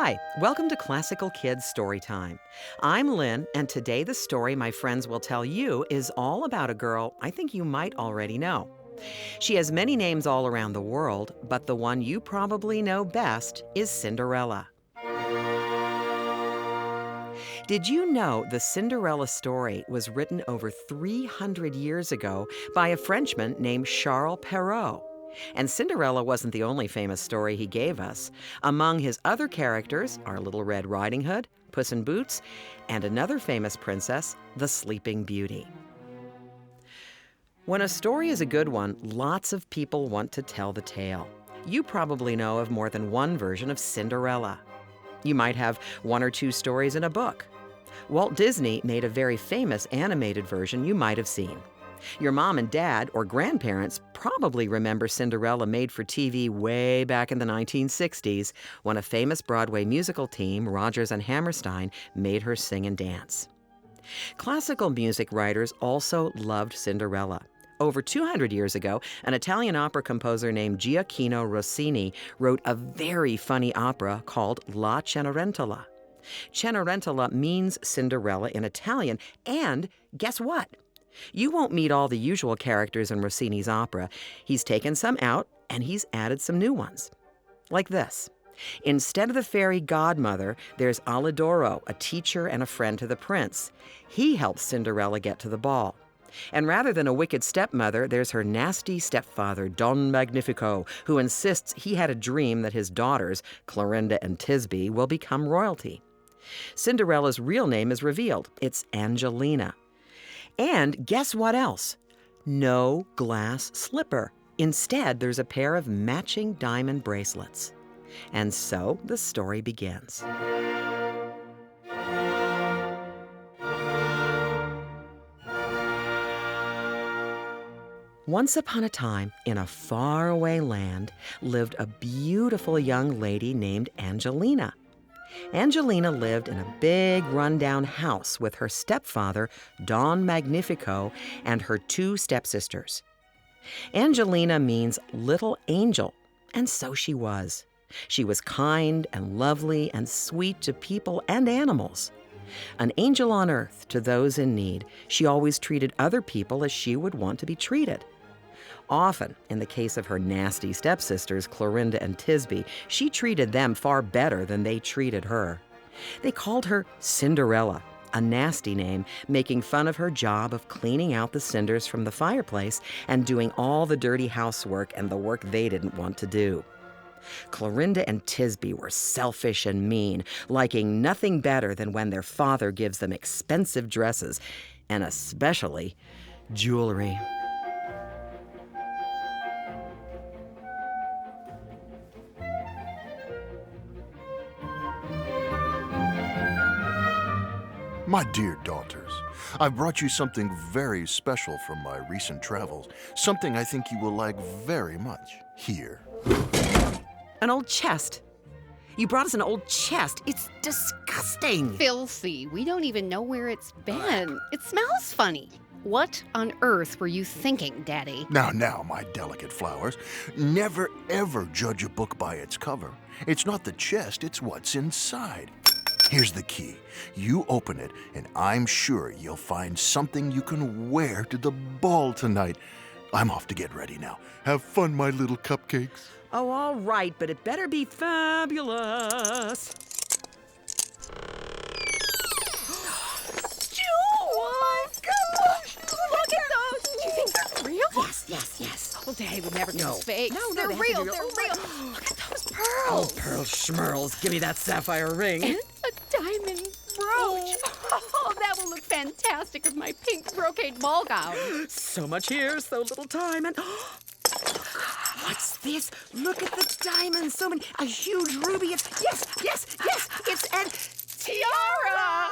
Hi, welcome to Classical Kids Storytime. I'm Lynn, and today the story my friends will tell you is all about a girl I think you might already know. She has many names all around the world, but the one you probably know best is Cinderella. Did you know the Cinderella story was written over 300 years ago by a Frenchman named Charles Perrault? And Cinderella wasn't the only famous story he gave us. Among his other characters are Little Red Riding Hood, Puss in Boots, and another famous princess, the Sleeping Beauty. When a story is a good one, lots of people want to tell the tale. You probably know of more than one version of Cinderella. You might have one or two stories in a book. Walt Disney made a very famous animated version you might have seen. Your mom and dad or grandparents probably remember Cinderella made for TV way back in the 1960s when a famous Broadway musical team, Rodgers and Hammerstein, made her sing and dance. Classical music writers also loved Cinderella. Over 200 years ago, an Italian opera composer named Gioacchino Rossini wrote a very funny opera called La Cenerentola. Cenerentola means Cinderella in Italian, and guess what? You won't meet all the usual characters in Rossini's opera. He's taken some out, and he's added some new ones. Like this. Instead of the fairy godmother, there's Alidoro, a teacher and a friend to the prince. He helps Cinderella get to the ball. And rather than a wicked stepmother, there's her nasty stepfather, Don Magnifico, who insists he had a dream that his daughters, Clorinda and Tisbe, will become royalty. Cinderella's real name is revealed. It's Angelina. And guess what else? No glass slipper. Instead, there's a pair of matching diamond bracelets. And so the story begins. Once upon a time, in a faraway land, lived a beautiful young lady named Angelina. Angelina lived in a big rundown house with her stepfather, Don Magnifico, and her two stepsisters. Angelina means little angel, and so she was. She was kind and lovely and sweet to people and animals. An angel on earth to those in need, she always treated other people as she would want to be treated. Often, in the case of her nasty stepsisters, Clorinda and Tisbe, she treated them far better than they treated her. They called her Cinderella, a nasty name, making fun of her job of cleaning out the cinders from the fireplace and doing all the dirty housework and the work they didn't want to do. Clorinda and Tisbe were selfish and mean, liking nothing better than when their father gives them expensive dresses, and especially jewelry. My dear daughters, I've brought you something very special from my recent travels, something I think you will like very much. Here. An old chest. You brought us an old chest. It's disgusting. Filthy. We don't even know where it's been. It smells funny. What on earth were you thinking, Daddy? Now, my delicate flowers, never ever judge a book by its cover. It's not the chest, it's what's inside. Here's the key. You open it, and I'm sure you'll find something you can wear to the ball tonight. I'm off to get ready now. Have fun, my little cupcakes. Oh, all right, but it better be fabulous. Oh, my gosh! Look at those! Do you think they're real? Yes. Oh, Daddy would never No. guess fake. No, they're they have to real. be They're real. real. Look at those Oh, pearls. pearl schmerls, give me that sapphire ring. And a diamond brooch. Oh, that will look fantastic with my pink brocade ball gown. So much here, so little time, and what's this? Look at the diamonds, so many, a huge ruby. Yes, it's an tiara.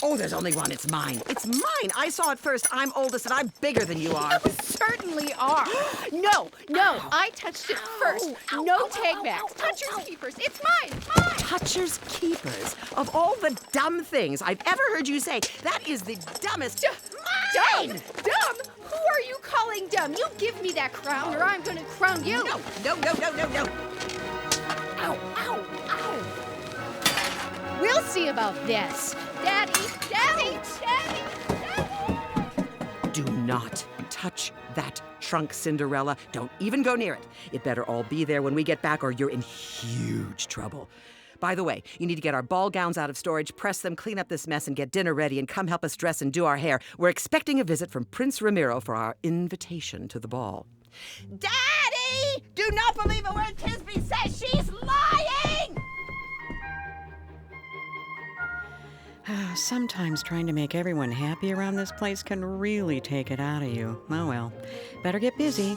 Oh, there's only one, it's mine. It's mine, I saw it first. I'm oldest and I'm bigger than you are. You certainly are. No, I touched it first. No take backs. Touchers keepers. It's mine. Touchers keepers. Of all the dumb things I've ever heard you say, that is the dumbest. Dumb? Dumb? Who are you calling dumb? You give me that crown or I'm going to crown you. No. Ow. We'll see about this. Daddy, Daddy, Daddy, Daddy. Do not touch that trunk, Cinderella. Don't even go near it. It better all be there when we get back or you're in huge trouble. By the way, you need to get our ball gowns out of storage, press them, clean up this mess, and get dinner ready, and come help us dress and do our hair. We're expecting a visit from Prince Ramiro for our invitation to the ball. Daddy! Do not believe a word Tisby says. She's lying! Sometimes trying to make everyone happy around this place can really take it out of you. Oh well, better get busy.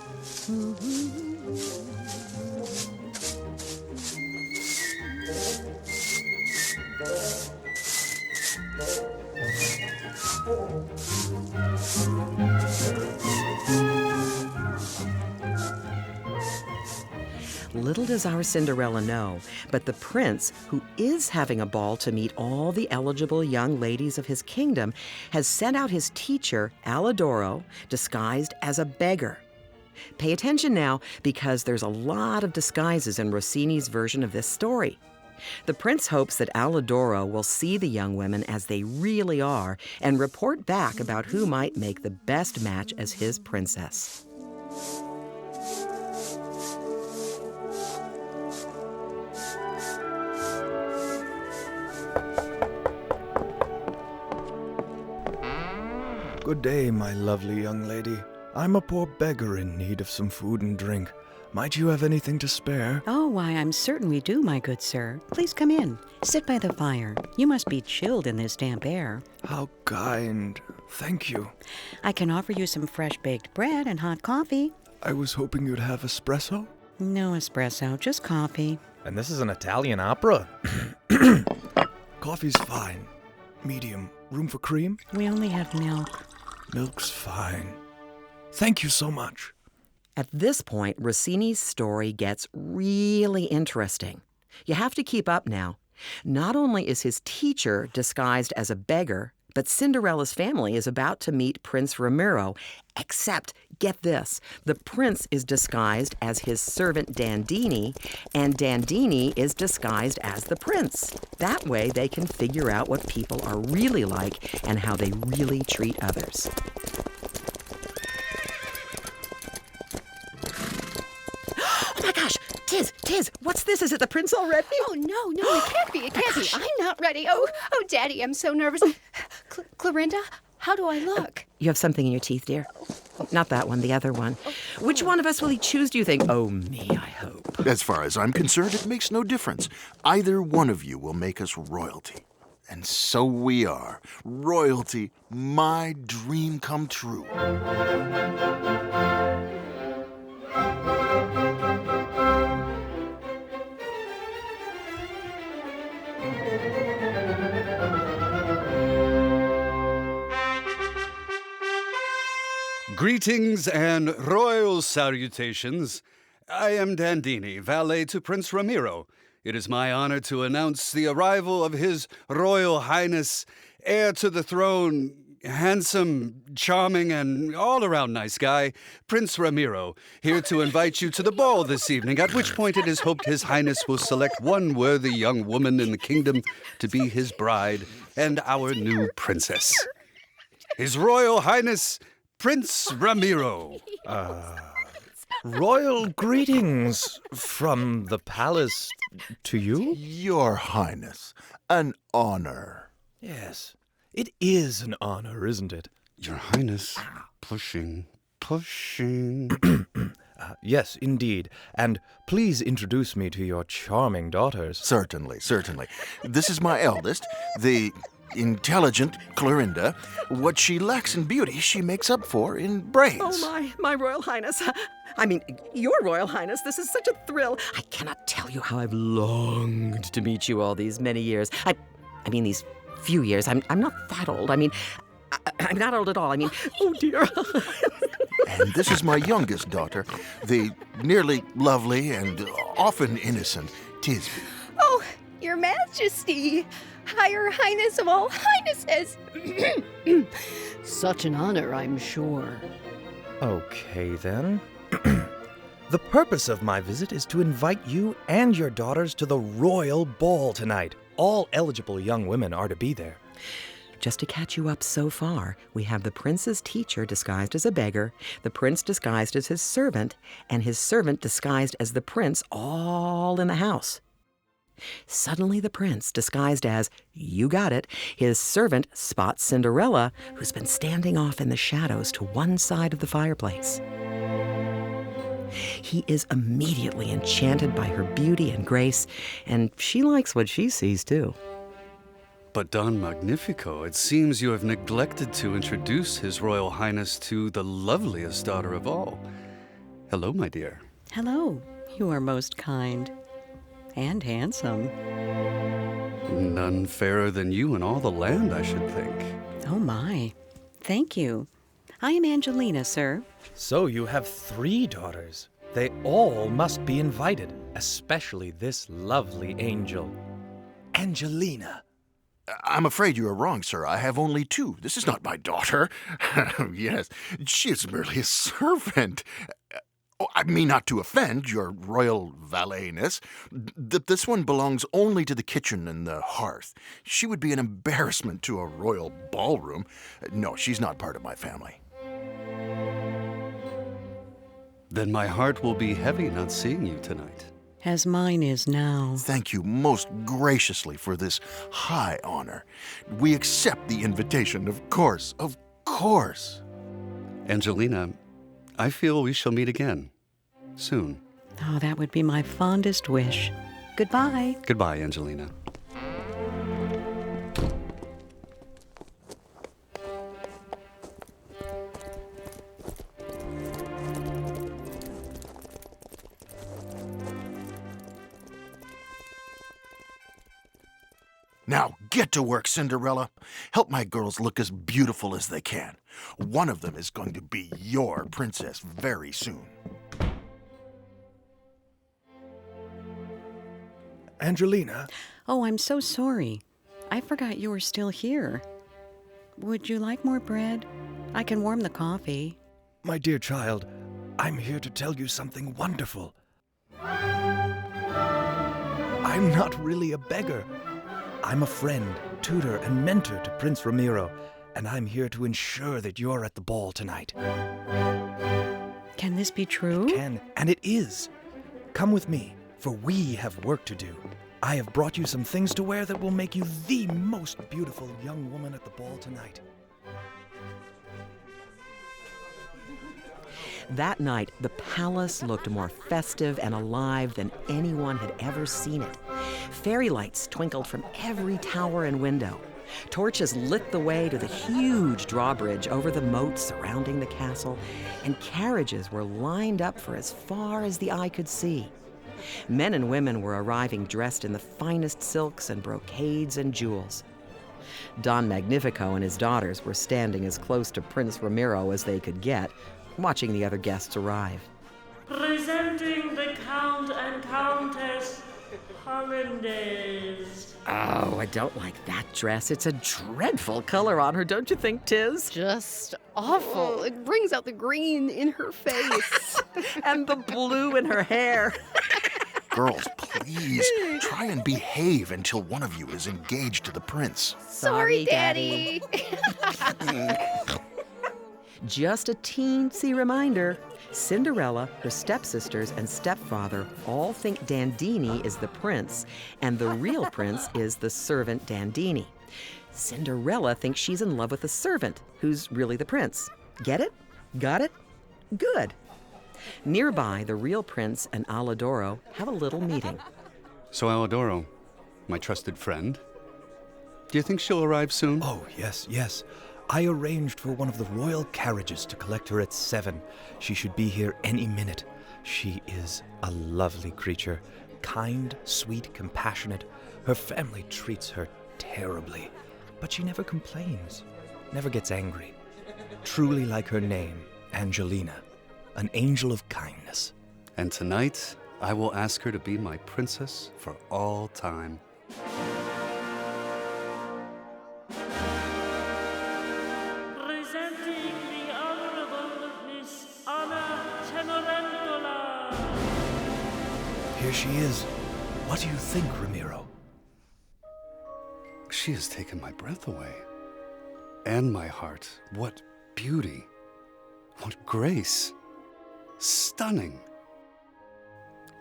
Little does our Cinderella know, but the prince, who is having a ball to meet all the eligible young ladies of his kingdom, has sent out his teacher, Alidoro, disguised as a beggar. Pay attention now, because there's a lot of disguises in Rossini's version of this story. The prince hopes that Alidoro will see the young women as they really are and report back about who might make the best match as his princess. Good day, my lovely young lady. I'm a poor beggar in need of some food and drink. Might you have anything to spare? Oh, why, I'm certain we do, my good sir. Please come in. Sit by the fire. You must be chilled in this damp air. How kind. Thank you. I can offer you some fresh baked bread and hot coffee. I was hoping you'd have espresso. No espresso, just coffee. And this is an Italian opera? Coffee's fine. Medium. Room for cream? We only have milk. Milk's fine. Thank you so much. At this point, Rossini's story gets really interesting. You have to keep up now. Not only is his teacher disguised as a beggar, but Cinderella's family is about to meet Prince Ramiro, except, get this, the prince is disguised as his servant Dandini, and Dandini is disguised as the prince. That way they can figure out what people are really like and how they really treat others. Oh my gosh! Tiz, what's this? Is it the prince already? Oh, no, it can't be. It can't be. I'm not ready. Oh, Daddy, I'm so nervous. Clorinda, how do I look? You have something in your teeth, dear. Not that one, the other one. Which one of us will he choose, do you think? Oh, me, I hope. As far as I'm concerned, it makes no difference. Either one of you will make us royalty. And so we are. Royalty, my dream come true. Greetings and royal salutations. I am Dandini, valet to Prince Ramiro. It is my honor to announce the arrival of His Royal Highness, heir to the throne, handsome, charming, and all-around nice guy, Prince Ramiro, here to invite you to the ball this evening, at which point it is hoped His Highness will select one worthy young woman in the kingdom to be his bride and our new princess. His Royal Highness, Prince Ramiro. Royal greetings from the palace to you? Your Highness, an honor. Yes, it is an honor, isn't it? Your Highness, pushing. Yes, indeed. And please introduce me to your charming daughters. Certainly. This is my eldest, the intelligent Clorinda. What she lacks in beauty, she makes up for in brains. Oh, my Royal Highness. I mean, your Royal Highness, this is such a thrill. I cannot tell you how I've longed to meet you all these many years. I mean, these few years. I'm not that old. I mean, I'm not old at all. I mean, oh dear. And this is my youngest daughter, the nearly lovely and often innocent Tisby. Oh, Your Majesty, Higher Highness of all highnesses. Such an honor, I'm sure. Okay, then. The purpose of my visit is to invite you and your daughters to the royal ball tonight. All eligible young women are to be there. Just to catch you up so far, we have the prince's teacher disguised as a beggar, the prince disguised as his servant, and his servant disguised as the prince, all in the house. Suddenly the prince, disguised as, you got it, his servant, spots Cinderella, who's been standing off in the shadows to one side of the fireplace. He is immediately enchanted by her beauty and grace, and she likes what she sees too. But Don Magnifico, it seems you have neglected to introduce His Royal Highness to the loveliest daughter of all. Hello, my dear. Hello. You are most kind. And handsome. None fairer than you in all the land, I should think. Oh my. Thank you. I am Angelina, sir. So you have 3 daughters. They all must be invited, especially this lovely angel. Angelina. I'm afraid you are wrong, sir. I have only 2. This is not my daughter. Yes, she is merely a servant. I mean not to offend your royal valetness. This one belongs only to the kitchen and the hearth. She would be an embarrassment to a royal ballroom. No, she's not part of my family. Then my heart will be heavy not seeing you tonight. As mine is now. Thank you most graciously for this high honor. We accept the invitation, of course, of course. Angelina, I feel we shall meet again. Soon. Oh, that would be my fondest wish. Goodbye. Goodbye, Angelina. Now get to work, Cinderella. Help my girls look as beautiful as they can. One of them is going to be your princess very soon. Angelina, Oh, I'm so sorry. I forgot you were still here. Would you like more bread? I can warm the coffee. my dear child, I'm here to tell you something wonderful. I'm not really a beggar. I'm a friend, tutor, and mentor to Prince Ramiro, and I'm here to ensure that you're at the ball tonight. Can this be true? It can, and it is. Come with me, for we have work to do. I have brought you some things to wear that will make you the most beautiful young woman at the ball tonight. That night, the palace looked more festive and alive than anyone had ever seen it. Fairy lights twinkled from every tower and window. Torches lit the way to the huge drawbridge over the moat surrounding the castle, and carriages were lined up for as far as the eye could see. Men and women were arriving dressed in the finest silks and brocades and jewels. Don Magnifico and his daughters were standing as close to Prince Ramiro as they could get, watching the other guests arrive. Presenting the Count and Countess Hollandaise. Oh, I don't like that dress. It's a dreadful color on her, don't you think, Tiz? Just awful. It brings out the green in her face. And the blue in her hair. Girls, please, try and behave until one of you is engaged to the prince. Sorry, Daddy. Just a teensy reminder. Cinderella, her stepsisters, and stepfather all think Dandini is the prince, and the real prince is the servant Dandini. Cinderella thinks she's in love with the servant, who's really the prince. Get it? Got it? Good. Nearby, the real prince and Alidoro have a little meeting. So, Alidoro, my trusted friend, do you think she'll arrive soon? Oh, yes, yes. I arranged for one of the royal carriages to collect her at 7. She should be here any minute. She is a lovely creature, kind, sweet, compassionate. Her family treats her terribly, but she never complains, never gets angry. Truly like her name, Angelina, an angel of kindness. And tonight, I will ask her to be my princess for all time. Presenting the Honorable Miss Anna Cenerentola. Here she is. What do you think, Ramiro? She has taken my breath away. And my heart. What beauty. What grace. Stunning.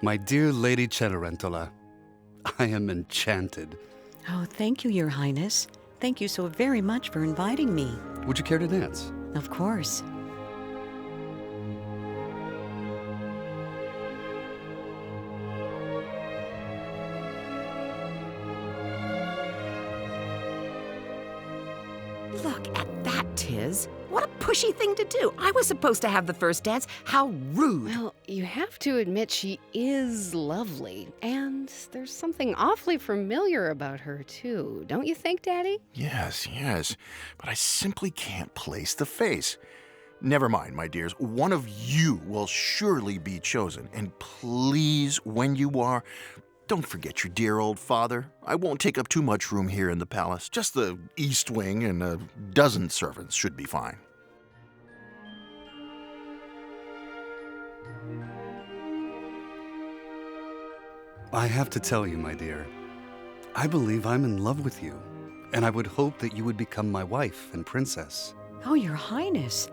My dear Lady Cenerentola, I am enchanted. Oh, thank you, Your Highness. Thank you so very much for inviting me. Would you care to dance? Of course. Look at that, Tiz. What a pushy thing to do. I was supposed to have the first dance. How rude. Well, you have to admit she is lovely. And there's something awfully familiar about her, too. Don't you think, Daddy? Yes, yes, but I simply can't place the face. Never mind, my dears. One of you will surely be chosen. And please, when you are, don't forget your dear old father. I won't take up too much room here in the palace. Just the east wing and a dozen servants should be fine. I have to tell you, my dear, I believe I'm in love with you, and I would hope that you would become my wife and princess. Oh, Your Highness.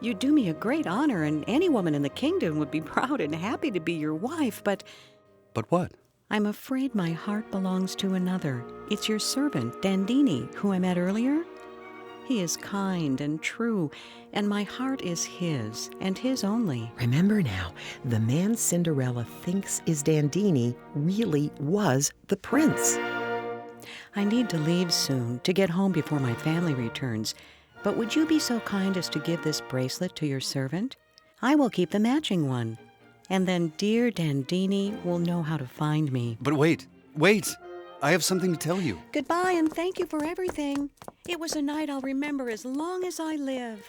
You do me a great honor, and any woman in the kingdom would be proud and happy to be your wife, but But what? I'm afraid my heart belongs to another. It's your servant, Dandini, who I met earlier. He is kind and true, and my heart is his, and his only. Remember now, the man Cinderella thinks is Dandini really was the prince. I need to leave soon to get home before my family returns, but would you be so kind as to give this bracelet to your servant? I will keep the matching one, and then dear Dandini will know how to find me. But wait! I have something to tell you. Goodbye, and thank you for everything. It was a night I'll remember as long as I live.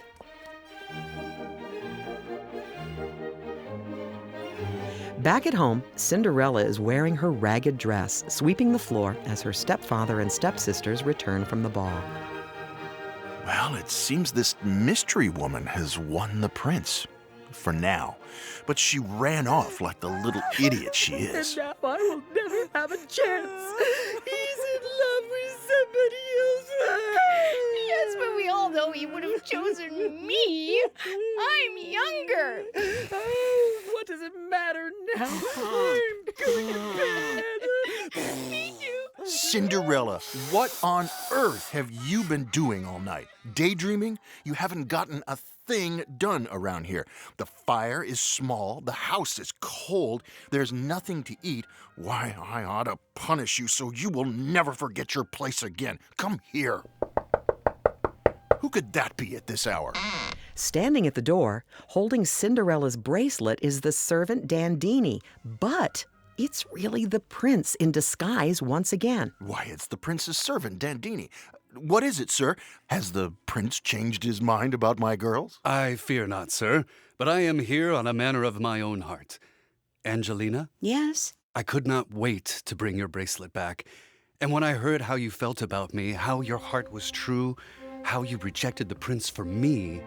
Back at home, Cinderella is wearing her ragged dress, sweeping the floor as her stepfather and stepsisters return from the ball. Well, it seems this mystery woman has won the prince. For now. But she ran off like the little idiot she is. And now I will never have a chance. He's in love with somebody else. Yes, but we all know he would have chosen me. I'm younger. Oh, what does it matter now? I'm going to bed. Me too. Cinderella, what on earth have you been doing all night? Daydreaming? You haven't gotten a thing done around here. The fire is small, the house is cold, there's nothing to eat. Why, I ought to punish you so you will never forget your place again. Come here. Who could that be at this hour? Standing at the door, holding Cinderella's bracelet, is the servant Dandini, but it's really the prince in disguise once again. Why, it's the prince's servant, Dandini. What is it, sir? Has the prince changed his mind about my girls? I fear not, sir, but I am here on a matter of my own heart. Angelina? Yes? I could not wait to bring your bracelet back. And when I heard how you felt about me, how your heart was true, how you rejected the prince for me,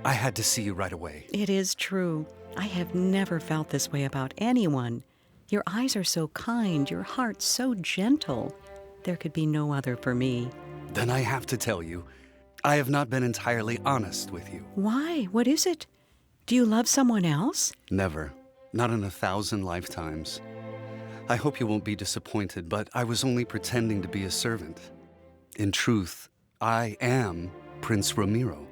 I had to see you right away. It is true. I have never felt this way about anyone. Your eyes are so kind, your heart so gentle. There could be no other for me. Then I have to tell you, I have not been entirely honest with you. Why? What is it? Do you love someone else? Never. Not in 1,000 lifetimes. I hope you won't be disappointed, but I was only pretending to be a servant. In truth, I am Prince Ramiro.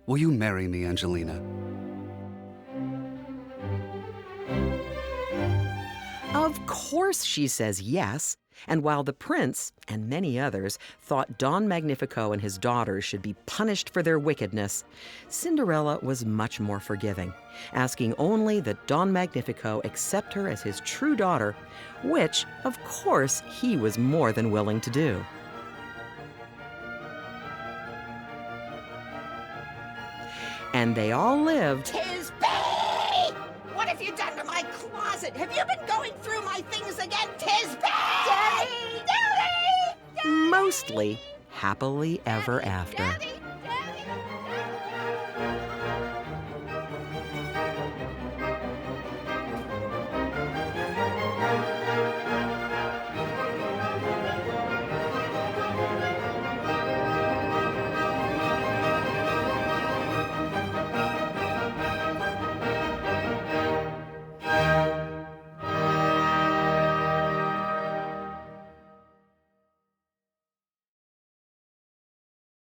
Will you marry me, Angelina? Of course she says yes. And while the prince, and many others, thought Don Magnifico and his daughters should be punished for their wickedness, Cinderella was much more forgiving, asking only that Don Magnifico accept her as his true daughter, which, of course, he was more than willing to do. And they all lived... Tisby! What have you done to my closet? Have you been going through my things again, Tisby? Daddy! mostly happily ever after. Daddy!